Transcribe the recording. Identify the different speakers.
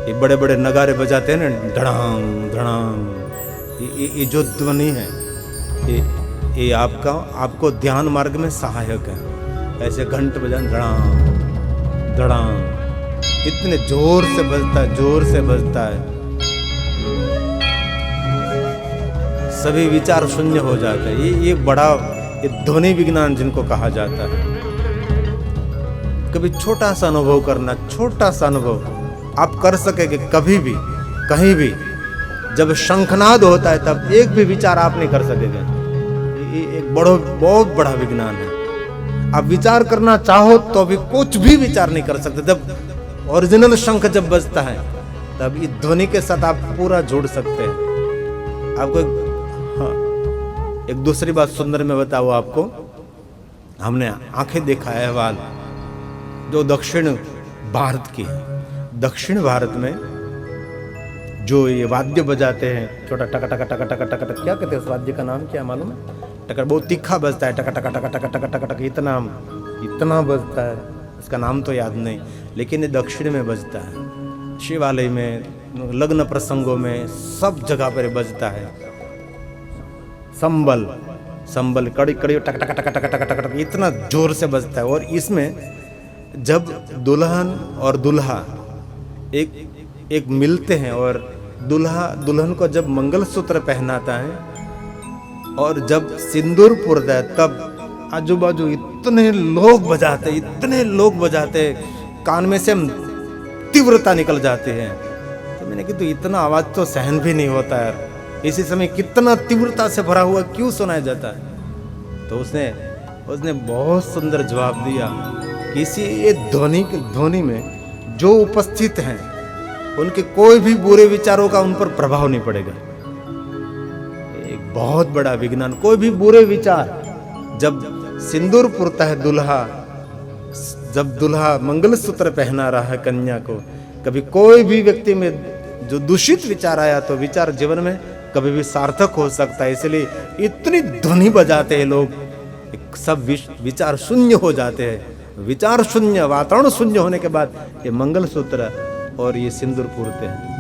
Speaker 1: ये बड़े बड़े नगारे बजाते हैं ना, धड़ांग धड़ांग, ये जो ध्वनि है ये आपको ध्यान मार्ग में सहायक है। ऐसे घंट बजान धड़ांग धड़ांग, इतने जोर से बजता है, जोर से बजता है, सभी विचार शून्य हो जाते हैं। ये ध्वनि विज्ञान जिनको कहा जाता है। कभी छोटा सा अनुभव करना, छोटा सा अनुभव आप कर सकेंगे कभी भी कहीं भी। जब शंखनाद होता है तब एक भी विचार आप नहीं कर सकेंगे। ये एक बहुत बड़ा विज्ञान है। आप विचार करना चाहो तो भी कुछ भी विचार नहीं कर सकते। जब ओरिजिनल शंख जब बजता है तब इस ध्वनि के साथ आप पूरा जुड़ सकते हैं। आपको एक दूसरी बात सुंदर में बताऊँ आपको, हमने आंखें देखा है अहवाल जो दक्षिण भारत की है। दक्षिण भारत में जो ये वाद्य बजाते हैं, छोटा टका टका टका टका टका टका, क्या कहते हैं उस वाद्य का नाम क्या मालूम है? टका, बहुत तीखा बजता है, टका टका टका टका टका टका, इतना बजता है, इसका नाम तो याद नहीं, लेकिन ये दक्षिण में बजता है। शिवालय में, लग्न प्रसंगों में, सब जगह पर बजता है। संबल कड़ी कड़ी टक टक टक टक टक टक टक, इतना जोर से बजता है। और इसमें जब दुल्हन और दूल्हा एक मिलते हैं और दूल्हा दुल्हन को जब मंगलसूत्र पहनाता है और जब सिंदूर पुरता है तब आजू बाजू इतने लोग बजाते, कान में से तीव्रता निकल जाती है। तो मैंने कहा तो इतना आवाज तो सहन भी नहीं होता है, इसी समय कितना तीव्रता से भरा हुआ क्यों सुनाया जाता है? तो उसने बहुत सुंदर जवाब दिया कि इसी ध्वनि में जो उपस्थित हैं उनके कोई भी बुरे विचारों का उन पर प्रभाव नहीं पड़ेगा। एक बहुत बड़ा विज्ञान। कोई भी बुरे विचार, जब सिंदूर पुरता है दूल्हा, जब दूल्हा मंगलसूत्र पहना रहा है कन्या को, कभी कोई भी व्यक्ति में जो दूषित विचार आया तो विचार जीवन में कभी भी सार्थक हो सकता है। इसलिए इतनी ध्वनि बजाते हैं लोग, सब विचार शून्य हो जाते हैं। विचार शून्य, वातावरण शून्य होने के बाद ये मंगलसूत्र और ये सिंदूर पूरते हैं।